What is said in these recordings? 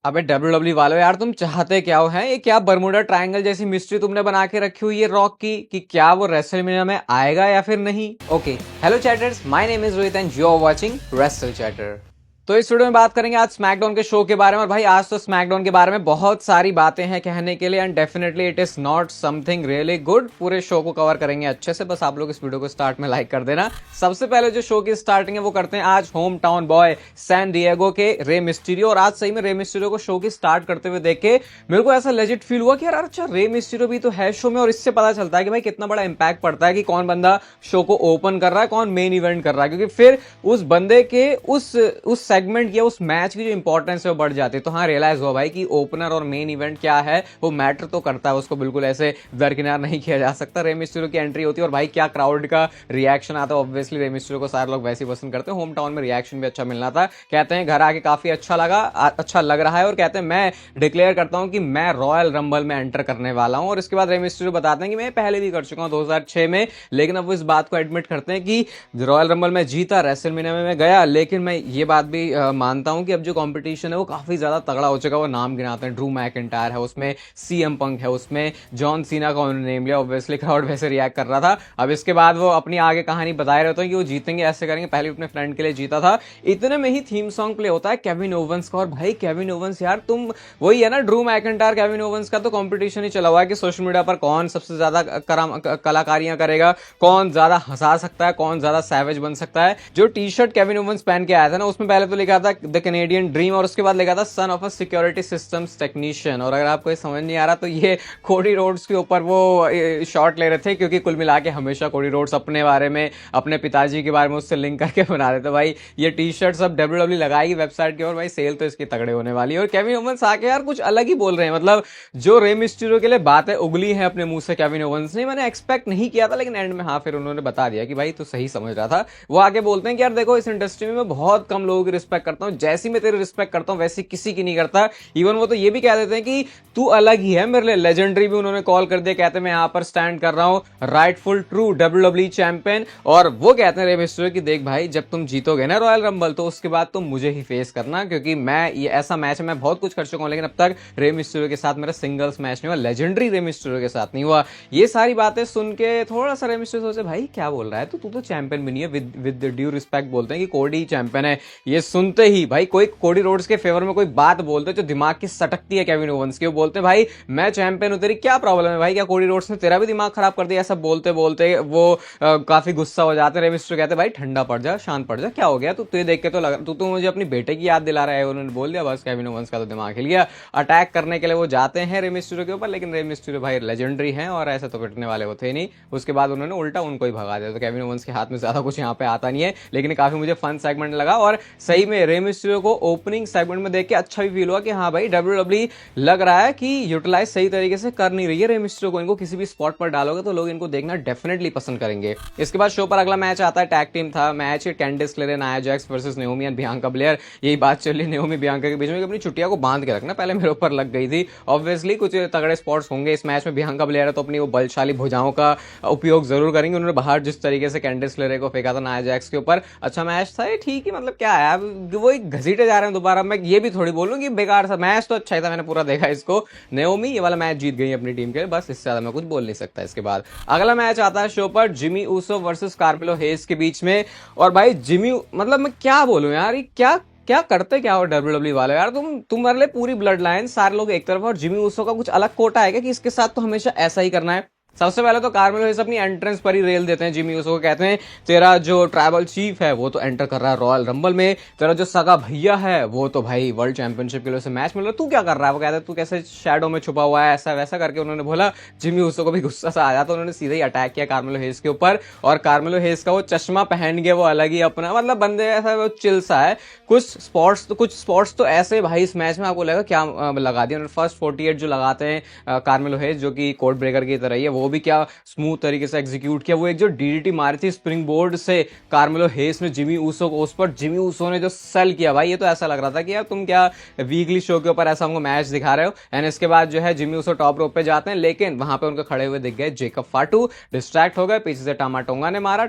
अबे डब्ल्यूडब्ल्यू वालों यार, तुम चाहते क्या हो? हैं ये क्या बर्मुडा ट्रायंगल जैसी मिस्ट्री तुमने बना के रखी हुई है रॉक की कि क्या वो रेसलमेनिया में आएगा या फिर नहीं? Okay, hello chatters, my name is Rohit and you are watching wrestle chatter. तो इस वीडियो में बात करेंगे आज स्मैकडाउन के शो के बारे में। और भाई आज तो स्मैकडाउन के बारे में बहुत सारी बातें हैं कहने के लिए, and definitely it is not something really good. पूरे शो को कवर करेंगे अच्छे से, बस आप लोग इस वीडियो को स्टार्ट में लाइक कर देना। सबसे पहले जो शो की स्टार्टिंग है वो करते हैं आज hometown boy San Diego के रे मिस्टीरियो। और आज सही में रे मिस्टीरियो को शो की स्टार्ट करते हुए देख के मेरे को ऐसा लेजिट फील हुआ कि यार अच्छा रे मिस्टीरियो भी तो है शो में। और इससे पता चलता है कि भाई कितना बड़ा इंपैक्ट पड़ता है कि कौन बंदा शो को ओपन कर रहा है, कौन मेन इवेंट कर रहा है, क्योंकि फिर उस बंदे के उस सेगमेंट या उस मैच की जो इंपॉर्टेंस है वो बढ़ जाती है। तो हाँ, रियलाइज हुआ भाई कि ओपनर और मेन इवेंट क्या है वो मैटर तो करता है, उसको बिल्कुल ऐसे दरकिनार नहीं किया जा सकता। रे मिस्टीरियो की एंट्री होती है और भाई क्या क्राउड का रिएक्शन आता है। ऑब्वियसली रे मिस्टीरियो को सारे लोग वैसे ही पसंद करते हैं। होम टाउन में रिएक्शन भी अच्छा मिलना था। कहते हैं घर आके काफी अच्छा लग रहा है और कहते हैं मैं डिक्लेयर करता हूं कि मैं रॉयल रंबल में एंटर करने वाला हूं। और इसके बाद रे मिस्टीरियो बताते हैं कि मैं पहले भी कर चुका हूं 2006 में, लेकिन अब वो इस बात को एडमिट करते हैं कि रॉयल रंबल में जीता, रेसलमेनिया में मैं गया, लेकिन मैं ये बात भी मानता हूं कि अब जो कंपटीशन है वो काफी ज्यादा तगड़ा हो चुका है। वो नाम गिनाते हैं, ड्रू मैकिंटायर है उसमें, सीएम पंक है उसमें, जॉन सीना का उन्होंने नेम लिया। ऑब्वियसली क्राउड वैसे रिएक्ट कर रहा था। अब इसके बाद वो अपनी आगे कहानी बता रहे होते हैं कि वो जीतेंगे, ऐसे करेंगे। पहले अपने फ्रेंड के लिए जीता था। इतने में ही थीम सॉन्ग प्ले होता है केविन ओवेंस का। और भाई केविन ओवेंस यार, तुम वही है ना, ड्रू मैकिंटायर केविन ओवेंस का तो कंपटीशन ही चला हुआ है कि सोशल मीडिया पर कौन सबसे ज्यादा कलाकारियां करेगा, कौन ज्यादा हंसा सकता है, कौन ज्यादा सैवेज बन सकता है। जो टी शर्ट केविन ओवेंस पहन के आया था ना, उसमें पहले तो लिखा था द कैनेडियन ड्रीम और उसके बाद लिखा था son of a security systems technician. और अगर आपको ये समझ नहीं आ रहा तो ये कोडी रोड्स के ऊपर वो शॉट ले रहे थे, क्योंकि कुल मिला के हमेशा कोडी रोड्स अपने बारे में, अपने पिताजी के बारे में उससे लिंक करके बना रहे थे। भाई ये टी शर्ट सब डब्ल्यूडब्ल्यू लगाएगी वेबसाइट के, और भाई सेल तो इसकी तगड़े होने वाली है। और केविन ओवेंस आके यार कुछ अलग ही बोल रहे हैं, मतलब जो रे मिस्टीरियो के लिए बातें उगली हैं अपने मुंह से केविन ओवेंस ने, मैंने एक्सपेक्ट नहीं किया था, लेकिन एंड में हाँ फिर उन्होंने बता दिया कि भाई तू सही समझ रहा था। वो आगे बोलते हैं कि यार देखो, इस इंडस्ट्री में मैं बहुत कम लोगों की रिस्पेक्ट करता हूं, जैसी मैं तेरी रिस्पेक्ट करता हूं वैसी किसी की नहीं करता। इवन वो तो ये भी कह देते हैं कि तू अलग ही है मेरे लिए, लेजेंडरी भी उन्होंने कॉल कर दिया। कहते हैं मैं यहां पर स्टैंड कर रहा हूं राइटफुल ट्रू डब्ल्यूडब्ल्यू चैंपियन। और वो कहते हैं रे मिस्टीरियो की देख भाई, जब तुम जीतोगे ना रॉयल रंबल तो उसके बाद तुम मुझे ही फेस करना, क्योंकि मैं ये ऐसा मैच है, मैं बहुत कुछ कर चुका हूं, लेकिन अब तक रे मिस्टीरियो के साथ मेरा सिंगल्स मैच नहीं हुआ, लेजेंडरी रे मिस्टीरियो के साथ नहीं हुआ। ये सारी बातें सुन के थोड़ा सा रे मिस्टीरियो सोचे भाई क्या बोल रहा है तू तो चैंपियन भी नहीं है। विद ड्यू रिस्पेक्ट बोलते हैं कि कोडी चैंपियन है। ये सुनते ही भाई कोई कोडी रोड्स के फेवर में कोई बात बोलते जो दिमाग की सटकती है केविन ओवेंस की, वो बोलते भाई मैं चैंपियन हूं, तेरी क्या प्रॉब्लम है भाई, क्या कोडी रोड्स ने तेरा भी दिमाग खराब कर दिया? ऐसा बोलते बोलते वो काफी गुस्सा हो जाते हैं। रे मिस्टीरियो कहते भाई ठंडा पड़ जा, शांत पड़ जा, क्या हो गया? तू देख के तो लगा तू तो मुझे अपनी बेटे की याद दिला रहा है। उन्होंने बोल दिया, बस केविन ओवेंस का तो दिमाग हिल गया। अटैक करने के लिए वो जाते हैं रे मिस्टीरियो के ऊपर, लेकिन रे मिस्टीरियो भाई लेजेंडरी हैं और ऐसे तो पिटने वाले वो थे नहीं। उसके बाद उन्होंने उल्टा उनको ही भगा दिया। तो केविन ओवेंस के हाथ में ज्यादा कुछ यहाँ पे आता नहीं है, लेकिन काफी मुझे फन सेगमेंट लगा। और सही में रे मिस्टीरियो को ओपनिंग सेगमेंट में देख के अच्छा भी फील हुआ कि हाँ भाई डब्ल्यूडब्ल्यू लग रहा है कि यूटिलाइज सही तरीके से कर नहीं रही है रे मिस्टीरियो को। इनको किसी भी स्पॉट पर डालोगे तो लोग इनको देखना डेफिनेटली पसंद करेंगे। इसके बाद शो पर अगला मैच आता है, टैग टीम था match, कैंडिस clay, Nia Jax versus Naomi and Bianca Blair. यही बात चल रही नेओमी बियांका के बीच में, अपनी छुट्टियां को बांध के रखना, पहले मेरे ऊपर लग गई थी। ऑब्वियसली कुछ तगड़े स्पॉट्स होंगे इस मैच में। बियांका ब्लेयर है तो अपनी वो बलशाली भुजाओं का उपयोग जरूर करेंगे। उन्होंने बाहर जिस तरीके से कैंडिस क्ले को फेंका था नाया जैक्स के ऊपर, अच्छा मैच था ये, ठीक है, मतलब क्या है अब वो घसीटे जा रहे हैं दोबारा। मैं ये भी थोड़ी बोलूं कि बेकार सा मैच तो अच्छा ही था, मैंने पूरा देखा इसको। नेओमी ये वाला मैच जीत गई अपनी टीम के लिए, बस इससे ज्यादा मैं कुछ बोल नहीं सकता। इसके बाद अगला मैच आता है शो पर जिमी ऊसो वर्सेस कार्मेलो हेज के बीच में। और भाई जिमी, मतलब मैं क्या बोलूं यार, ये क्या क्या करते क्या हो डब्ल्यूडब्ल्यू वाले यार, तुम्हारे लिए पूरी ब्लड लाइन सारे लोग एक तरफ और जिमी ऊसो का कुछ अलग कोटा है क्या कि इसके साथ तो हमेशा ऐसा ही करना है? सबसे पहले तो कार्मेलो हेज अपनी एंट्रेंस पर ही रेल देते हैं जिमी ऊसो को, कहते हैं तेरा जो ट्राइबल चीफ है वो तो एंटर कर रहा है रॉयल रंबल में, तेरा जो सगा भैया है वो तो भाई वर्ल्ड चैंपियनशिप के लिए उसे मैच मिल रहा है, तू क्या कर रहा है? वो कहते हैं तू कैसे शैडो में छुपा हुआ है, ऐसा वैसा करके उन्होंने बोला। जिमी ऊसो को भी गुस्सा सा आ जाता, उन्होंने सीधे ही अटैक किया कार्मेलो हेज के ऊपर। और कार्मेलो हेज का वो चश्मा पहन के वो अलग ही अपना, मतलब बंदे ऐसा वो चिल सा है। कुछ स्पॉट्स तो ऐसे भाई इस मैच में आपको लगा क्या लगा दिया। फर्स्ट 48 जो लगाते हैं कार्मेलो हेज, जो कि कोड ब्रेकर की तरह ही है, वो भी क्या स्मूथ तरीके से एग्जीक्यूट किया। वो एक जो डीडीटी मारी थी स्प्रिंग बोर्ड से कार्मेलो हेस ने जिमी ऊसो को, उस पर जिमी ऊसो ने जो सेल किया भाई, ये तो ऐसा लग रहा था कि यार तुम क्या वीकली शो के ऊपर ऐसा हमको मैच दिखा रहे हो। एंड इसके बाद जो है जिमी ऊसो टॉप रोप पे जाते हैं, लेकिन वहां पे उनको खड़े हुए दिख गए जेकब फाटू, डिस्ट्रैक्ट हो गए, पीछे से टामा टोंगा ने मारा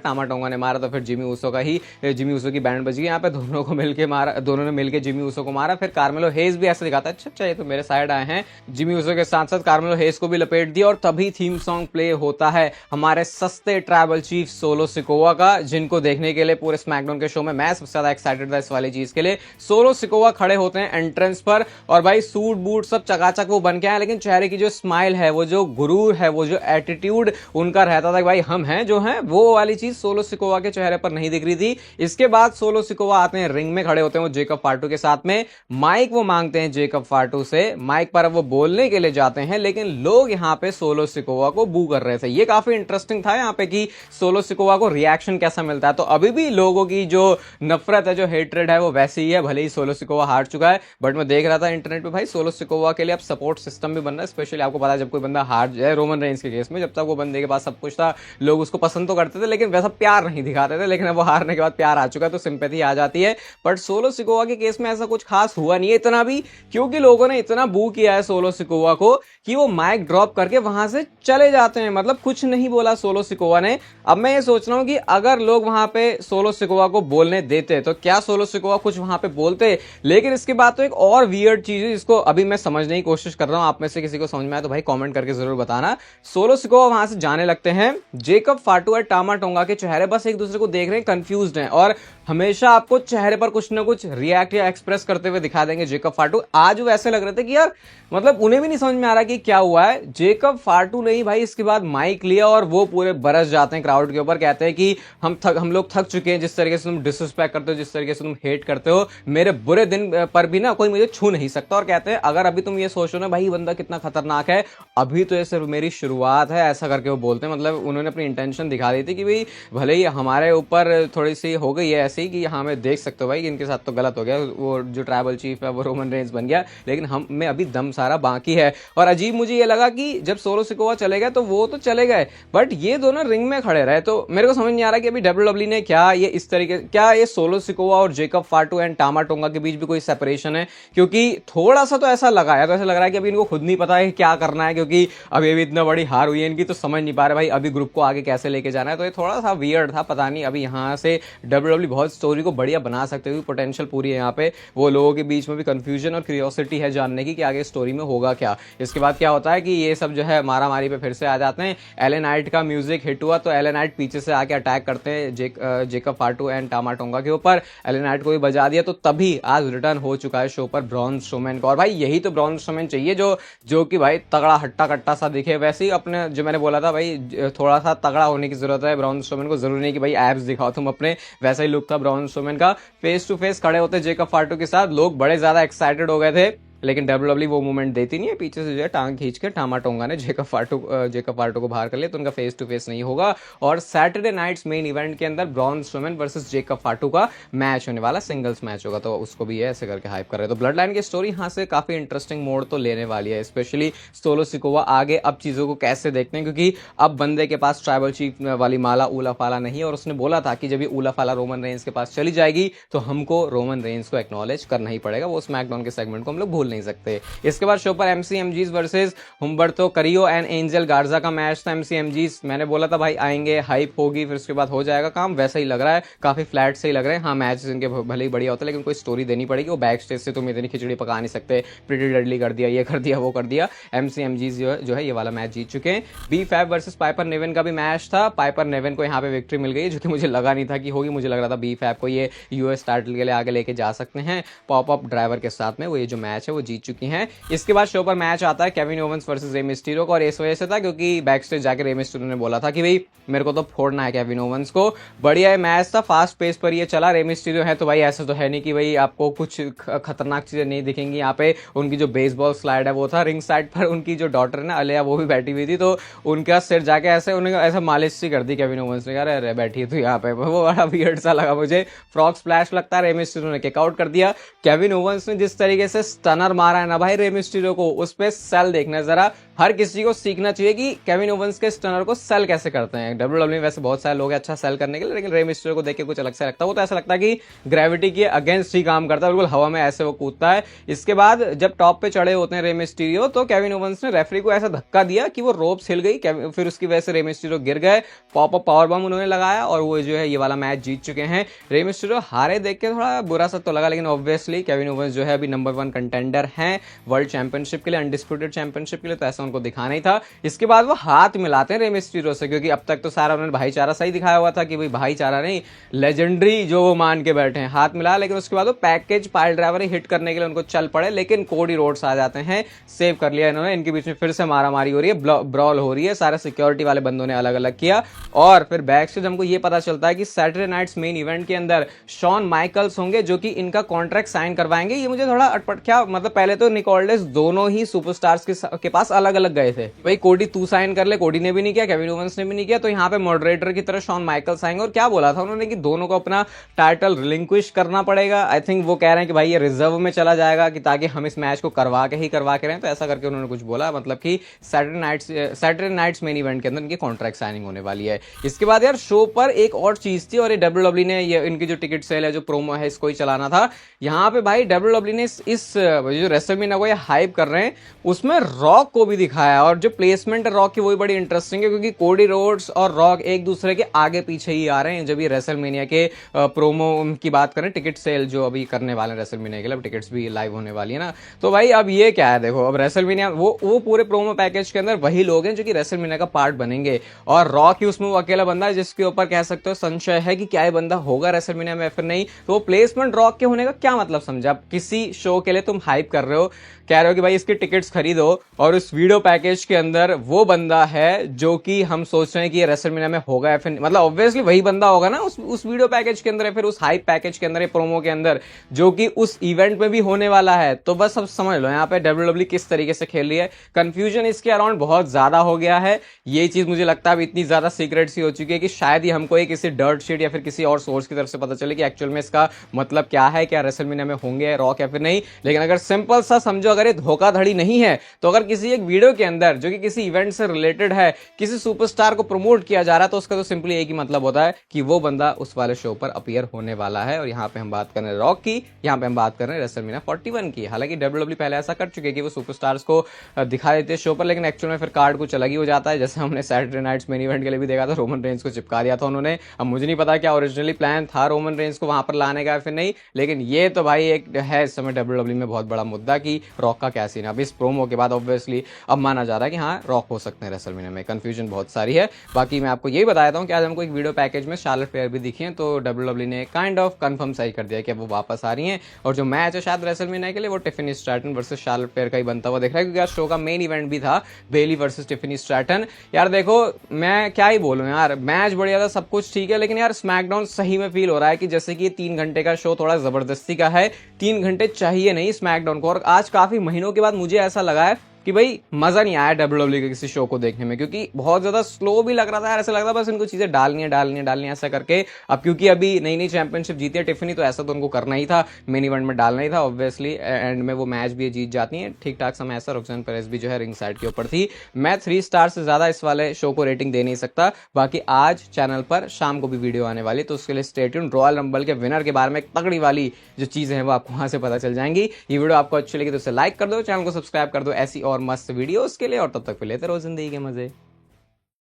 तो फिर जिमी ऊसो की बैंड बज गई यहाँ पे, दोनों को मिलके मारा, दोनों ने मिलकर जिमी ऊसो को मारा। फिर कार्मेलो हेस भी ऐसे दिखाता है अच्छा ये तो मेरे साइड आए हैं, जिमी ऊसो के साथ साथ कार्मेलो हेस को भी लपेट दिया। और तभी थीम सॉन्ग प्ले होता है हमारे सस्ते ट्राइबल चीफ सोलो सिकोवा का, जिनको देखने के लिए पूरे स्मैकडाउन के शो में मैं सबसे ज्यादा एक्साइटेड था इस वाली चीज के लिए। सोलो सिकोवा खड़े होते हैं एंट्रेंस पर और भाई सूट बूट सब चकाचक वो बन के आए, लेकिन चेहरे की जो स्माइल है, वो जो गुरूर है, वो जो एटीट्यूड उनका रहता था कि भाई हम हैं जो हैं, वो वाली चीज सोलो सिकोवा के चेहरे पर नहीं दिख रही थी। इसके बाद सोलो सिकोवा आते हैं, रिंग में खड़े होते हैं वो जेकब फाटू के साथ में, माइक वो मांगते हैं जेकब फाटू से, माइक पर अब वो बोलने के लिए जाते हैं, लेकिन लोग यहाँ पे सोलो सिकोवा को बू कर रहे थे। ये काफी इंटरेस्टिंग था यहाँ पे कि सोलो सिकोवा को रिएक्शन कैसा मिलता है। तो अभी भी लोगों की जो नफरत है, जो हेट्रेड है, वो वैसी ही है, भले ही सोलो सिकोवा हार चुका है। बट मैं देख रहा था इंटरनेट पे भाई सोलो सिकोवा के लिए अब सपोर्ट सिस्टम भी बन रहा है। स्पेशली आपको पता है जब कोई बंदा हार जाए, रोमन रेंज के केस में जब तक वो बंदे के पास सब कुछ था, लोग उसको पसंद तो करते थे लेकिन वैसा प्यार नहीं दिखाते थे, लेकिन अब वो हारने के बाद प्यार आ चुका है तो सिंपैथी आ जाती है। बट सोलो सिकोवा के केस में ऐसा कुछ खास हुआ नहीं है इतना भी, क्योंकि लोगों ने इतना बू किया है सोलो सिकोवा को कि वो माइक ड्रॉप करके वहां से चले जाते हैं, मतलब कुछ नहीं बोला सोलो सिकोवा ने। अब मैं ये सोच रहा हूं कि अगर लोग वहां पे सोलो सिकोवा को बोलने देते तो क्या सोलो सिकोवा कुछ वहां पे बोलते। लेकिन इसके बाद तो एक और वियर्ड चीज है जिसको अभी मैं समझने की कोशिश कर रहा हूं, आप में से किसी को समझ में आया तो भाई कमेंट करके जरूर बताना। सोलो सिकोवा वहां से जाने लगते हैं, जेकब फाटू और टामा टोंगा के चेहरे बस एक दूसरे को देख रहे हैं, कंफ्यूज्ड हैं, और हमेशा आपको चेहरे पर कुछ ना कुछ रिएक्ट या एक्सप्रेस करते हुए दिखा देंगे जेकब फाटू। आज वो ऐसे लग रहे थे कि यार मतलब उन्हें भी नहीं समझ में आ रहा कि क्या हुआ है। जेकब फाटू ने ही भाई इसके बाद माइक लिया और वो पूरे बरस जाते हैं क्राउड के ऊपर, कहते हैं कि हम लोग थक चुके हैं, जिस तरीके से तुम डिसरिस्पेक्ट करते हो, जिस तरीके से तुम हेट करते हो, मेरे बुरे दिन पर भी ना कोई मुझे छू नहीं सकता। और कहते हैं अगर अभी तुम ये सोचो ना भाई बंदा कितना खतरनाक है, अभी तो ये सिर्फ मेरी शुरुआत है, ऐसा करके वो बोलते हैं। मतलब उन्होंने अपनी इंटेंशन दिखा दी थी कि भाई भले ही हमारे ऊपर थोड़ी सी हो गई है ऐसी कि हाँ मैं देख सकते हो भाई इनके साथ तो गलत हो गया, वो जो ट्राइबल चीफ है वो रोमन रेंज बन गया, लेकिन हम में अभी दम सारा बाकी है। और अजीब मुझे ये लगा कि जब सोलो सिकोवा चले गए तो वो तो चले गए, बट ये दोनों रिंग में खड़े रहे। तो मेरे को समझ नहीं आ रहा कि अभी डब्ल्यूडब्ल्यू ने क्या ये इस तरीके, क्या ये सोलो सिकोवा और जेकब फाटू एंड टामा टोंगा के बीच भी कोई सेपरेशन है, क्योंकि थोड़ा सा तो ऐसा लगा है, तो ऐसा लग रहा है कि अभी इनको खुद नहीं पता है क्या करना है, क्योंकि अभी अभी इतना बड़ी हार हुई है इनकी, तो समझ नहीं पा रहे भाई अभी ग्रुप को आगे कैसे लेके जाना है। तो ये थोड़ा सा वियर्ड था, पता नहीं अभी यहाँ से डब्ल्यूडब्ल्यू बहुत स्टोरी को बढ़िया बना सकते हुए पोटेंशियल पूरी है यहाँ पे। वो लोगों के बीच में भी कंफ्यूजन और क्यूरियोसिटी है जानने की कि आगे स्टोरी में होगा क्या। इसके बाद क्या होता है कि ये सब जो है मारा मारी पे फिर से आ जाते हैं। एले नाइट का म्यूजिक हिट हुआ तो एले नाइट पीछे से आके अटैक करते हैं जेकब फाटू एंड टामा टोंगा के ऊपर, एले नाइट को भी बजा दिया। तो तभी आज रिटर्न हो चुका है शो पर ब्रॉन स्ट्रोमैन का, और भाई यही तो ब्रॉन स्ट्रोमैन चाहिए जो कि भाई तगड़ा हट्टा कट्टा सा दिखे। वैसे ही अपने जो मैंने बोला था भाई थोड़ा सा तगड़ा होने की जरूरत है ब्रॉन स्ट्रोमैन को, जरूरी नहीं कि भाई एब्स दिखाओ तुम अपने, वैसा ही लुक था ब्रॉन स्ट्रोमैन का। फेस टू फेस खड़े होते जेकब फाटू के साथ, लोग बड़े ज्यादा एक्साइटेड हो गए थे, लेकिन डब्ल्यूडब्ल्यू वो मूवमेंट देती नहीं है, पीछे से जो है टांग खींच के टामा टोंगा ने जेकब फाटू को बाहर कर लिया, तो उनका फेस टू फेस नहीं होगा। और सैटरडे नाइट्स मेन इवेंट के अंदर ब्रॉन स्ट्रोमैन वर्सेस जेकब फाटू का मैच होने वाला, सिंगल्स मैच होगा, तो उसको भी ऐसे करके हाइप कर रहे हैं। तो ब्लड लाइन की स्टोरी यहाँ से काफी इंटरेस्टिंग मोड़ तो लेने वाली है, स्पेशली सोलो सिकोवा आगे अब चीजों को कैसे देखते हैं, क्योंकि अब बंदे के पास ट्राइबल चीफ वाली माला ऊला फाला नहीं है, और उसने बोला था कि जब ये ऊला फाला रोमन रेंज के पास चली जाएगी तो हमको रोमन रेंज को एक्नॉलेज करना ही पड़ेगा, वो स्मैकडाउन के सेगमेंट को हम लोग भूल नहीं सकते। इसके बाद शो पर एमसीएमजीज वर्सेस हुम्बर्तो करियो एंड एंजल गार्जा का मैच था। एमसीएमजीज मैंने बोला था भाई आएंगे, हाइप होगी, फिर उसके बाद हो जाएगा काम, वैसा ही लग रहा है, काफी फ्लैट से ही लग रहे हैं। हाँ मैच इनके भले ही बढ़िया होता है, लेकिन कोई स्टोरी देनी पड़ेगी, वो बैक स्टेज से तुम इतनी खिचड़ी पका नहीं सकते, प्रीटी डेडली कर दिया, ये कर दिया, वो कर दिया। एमसीएमजीज जो है ये वाला मैच जीत चुके हैं। B fab versus Piper Newan का भी मैच था, पाइपर नेवन को यहाँ पे विक्ट्री मिल गई, जो कि मुझे लगा नहीं था कि होगी, मुझे लग रहा था बी फैब को ये यूएस टाइटल के लिए आगे लेके जा सकते हैं। पॉप अप ड्राइवर के साथ में वो ये जो मैच है वो जीत चुकी हैं। इसके बाद शो पर मैच आता है Kevin Owens versus Rey Mysterio का, और इस वजह से था क्योंकि बैक स्टेज जाके रे मिस्टीरियो ने बोला था कि भाई मेरे को तो फोड़ना है केविन ओवेंस को। बढ़िया मैच था, फास्ट पेस पर ये चला। रे मिस्टीरियो है तो भाई ऐसा तो है नहीं कि भाई आपको कुछ खतरनाक चीजें नहीं दिखेंगी। यहाँ पे उनकी जो बेसबॉल स्लाइड है वो था, रिंग साइड पर उनकी जो डॉटर है ना अलिया वो भी बैठी हुई थी, तो उनका सिर जाके ऐसे उन्हें ऐसा मालिश सी कर दी केविन ओवेंस ने, अरे बैठी तो यहाँ पे, वो बड़ा वियर्ड सा लगा मुझे। फ्रॉग स्प्लैश लगता है, रे मिस्टीरियो ने किक आउट कर दिया। केविन ओवेंस ने जिस तरीके से स्टनर स्टनर मारा है ना भाई रे मिस्टीरियो को, उस पे सेल देखना जरा। हर किसी को सीखना चाहिए कि केविन ओवेंस के स्टनर को सेल कैसे करते हैं। डब्ल्यूडब्ल्यूई में वैसे बहुत सारे लोग हैं अच्छा सेल करने के लिए, लेकिन रे मिस्टीरियो को देख के कुछ अलग से लगता है। वो तो ऐसा लगता है कि ग्रेविटी के अगेंस्ट ही काम करता है, बिल्कुल हवा में ऐसे वो कूदता है। इसके बाद जब टॉप पे चढ़े होते हैं रे मिस्टीरियो, तो केविन ओवेंस ने रेफरी को ऐसा धक्का दिया कि वो रोप हिल गई, फिर उसकी वजह से रे मिस्टीरियो गिर गए। पॉप अप पावर बम उन्होंने लगाया और वो जो है ये वाला मैच जीत चुके हैं। रे मिस्टीरियो हारे देख के थोड़ा बुरा सा तो लगा, लेकिन ऑब्वियसली केविन ओवेंस जो है अभी नंबर 1 कंटेंडर हैं वर्ल्ड चैंपियनशिप के लिए, अनडिस्प्यूटेड चैंपियनशिप के लिए, तो ऐसा उनको दिखाना ही था। इसके बाद वो हाथ मिलाते हैं रे मिस्टीरियो से, क्योंकि अब तक तो सारा उन्होंने भाईचारा सही दिखाया हुआ था कि भाई भाईचारा नहीं, लेजेंडरी जो वो मान के बैठे हैं, हाथ मिला। लेकिन उसके बाद वो पैकेज पाइल ड्राइवर हिट करने के लिए उनको चल पड़े, लेकिन कोडी रोड्स आ जाते हैं, सेव कर लिया इन्होंने। इनके बीच में फिर से मारामारी हो रही है, ब्रॉल हो रही है, सारे सिक्योरिटी वाले बंदों ने अलग अलग किया। और फिर बैक से हमको ये पता चलता है कि सैटरडे नाइट्स मेन इवेंट के अंदर शॉन माइकल्स होंगे जो कि इनका कॉन्ट्रैक्ट साइन करवाएंगे। ये मुझे थोड़ा अटपट, क्या मतलब, पहले तो निकोल्डेस दोनों ही सुपरस्टार्स के पास अलग अलग गए थे, भाई कोडी तू साइन कर ले, कोडी ने भी नहीं किया, केविन ओवेंस ने भी नहीं किया, तो यहाँ पे मॉडरेटर की तरह शॉन माइकल्स आएंगे। और क्या बोला था उन्होंने कि दोनों को अपना टाइटल रिलिंक्विश करना पड़ेगा। आई थिंक वो कह रहे हैं कि भाई ये रिजर्व में चला जाएगा कि ताकि हम इस मैच को करवा के रहें, तो ऐसा करके उन्होंने कुछ बोला, मतलब कि सैटरडे नाइट्स मेन इवेंट के अंदर इनकी कॉन्ट्रैक्ट साइनिंग होने वाली है। इसके बाद यार शो पर एक और चीज थी, और ये डब्ल्यूडब्ल्यूई ने ये इनकी जो टिकट सेल है, जो प्रोमो है, इसको ही चलाना था। यहाँ पे भाई डब्ल्यूडब्ल्यूई ने इस जो रेसलमेनिया को ये हाइप कर रहे हैं, उसमें रॉक को भी दिखाया, और जो प्लेसमेंट है रॉक की वही बड़ी इंटरेस्टिंग है, क्योंकि कोडी रोड्स और रॉक एक दूसरे के आगे पीछे ही आ रहे हैं जब ये रेसलमेनिया के प्रोमो की बात करें। टिकट सेल जो अभी करने वाले हैं रेसलमेनिया के लिए, टिकट्स भी लाइव होने वाली है ना, तो भाई अब ये क्या है, देखो अब रेसलमेनिया वो पूरे प्रोमो पैकेज के अंदर वही लोग हैं जो कि रेसलमेनिया का पार्ट बनेंगे, और रॉक ही उसमें वो अकेला बंदा है जिसके ऊपर कह सकते हो संशय है कि क्या ये बंदा होगा रेसलमेनिया में फिर नहीं। तो वो प्लेसमेंट रॉक के होने का क्या मतलब समझा? किसी शो के लिए तुम हाइप कर रहे हो, कह रहे हो कि भाई इसकी टिकट्स खरीदो, और उस वीडियो पैकेज के अंदर वो बंदा है जो कि हम सोच रहे हैं कि ये रेसलमेनिया में होगा या फिर, मतलब ऑब्वियसली वही बंदा होगा ना उस वीडियो पैकेज के अंदर या फिर उस हाइप पैकेज के अंदर, प्रोमो के अंदर, जो कि उस इवेंट में भी होने वाला है। तो बस अब समझ लो यहाँ पे डब्ल्यूडब्ल्यूई किस तरीके से खेल रही है। कंफ्यूजन इसके अराउंड बहुत ज्यादा हो गया है। ये चीज मुझे लगता है इतनी ज्यादा सीक्रेट सी हो चुकी है कि शायद ही हमको एक किसी डर्ट शीट या फिर किसी और सोर्स की तरफ से पता चले कि एक्चुअल में इसका मतलब क्या है, क्या रेसलमेनिया में होंगे रॉक या फिर नहीं। लेकिन अगर सिंपल सा समझो, अगर ये धोखाधड़ी नहीं है, तो अगर किसी एक वीडियो के अंदर जो कि किसी इवेंट से रिलेटेड है, किसी सुपरस्टार को प्रमोट किया जा रहा है, तो उसका तो सिंपली एक ही मतलब होता है कि वो बंदा उस वाले शो पर अपीयर होने वाला है। और यहाँ पे हम बात कर रहे हैं रॉक की, यहाँ पे हम बात कर रहे हैं रेसलमेनिया 41 की। हालांकि डब्ल्यूडब्ल्यूई पहले ऐसा कर चुके हैं कि वो सुपरस्टार्स को दिखा देते हैं शो पर, लेकिन एक्चुअल में फिर कार्ड कुछ अलग ही हो जाता है। जैसे हमने सैटरडे नाइट्स मेन इवेंट के लिए भी देखा था, रोमन रेंज को चिपका दिया था उन्होंने। अब मुझे नहीं पता क्या ओरिजिनली प्लान था रोमन रेंज को वहां पर लाने का फिर नहीं, लेकिन ये तो भाई एक है इस समय डब्ल्यूडब्ल्यूई में बहुत बड़ा मुद्दा कि रॉक का क्या सीन है। अब इस प्रोमो के बाद ऑब्वियसली अब माना जा रहा है कि हाँ रॉक हो सकते हैं रेसलमेनिया में। कंफ्यूजन बहुत सारी है। बाकी मैं आपको यही बताया हूँ कि आज हमको एक वीडियो पैकेज में शार्लेट फ्लेयर भी दिखी है, तो डब्ल्यूडब्ल्यूई ने काइंड ऑफ कंफर्म सही कर दिया कि अब वो वापस आ रही हैं। और जो मैच है शायद रेसलमेनिया के लिए वो Tiffany Stratton versus Charlotte Flair का ही बनता हुआ दिख रहा है, क्योंकि आज शो का मेन इवेंट भी था बेली वर्सेस टिफिनी स्ट्रैटन। यार देखो मैं क्या ही बोलूं यार, मैच बढ़िया था, सब कुछ ठीक है, लेकिन यार स्मैकडाउन सही में फील हो रहा है कि जैसे कि 3 घंटे का शो थोड़ा जबरदस्ती का है। 3 घंटे चाहिए नहीं स्मैकडाउन को, और आज काफी महीनों के बाद मुझे ऐसा लगा है कि भाई मजा नहीं आया डब्ल्यूडब्ल्यूई के किसी शो को देखने में, क्योंकि बहुत ज्यादा स्लो भी लग रहा था यार। ऐसा लग रहा था बस इनको चीजें डालनी है ऐसा करके। अब क्योंकि अभी नई नई चैंपियनशिप जीती है टिफिनी, तो ऐसा तो उनको करना ही था, मेन इवेंट में डालना ही था। ऑब्वियसली एंड में वो मैच भी जीत जाती है ठीक ठाक समय। ऐसा रोक्सान पेरेज भी जो है रिंग साइड के ऊपर थी। मैं 3 स्टार से ज्यादा इस वाले शो को रेटिंग दे नहीं सकता। बाकी आज चैनल पर शाम को भी वीडियो आने वाली, तो उसके लिए स्टे ट्यून्ड। रॉयल रंबल के विनर के बारे में तगड़ी वाली जो चीजें हैं वो आपको वहां से पता चल जाएंगी। ये वीडियो आपको अच्छी लगी तो उसे लाइक कर दो, चैनल को सब्सक्राइब कर दो ऐसी और मस्त वीडियो के लिए, और तब तक लेते रहो जिंदगी के मजे।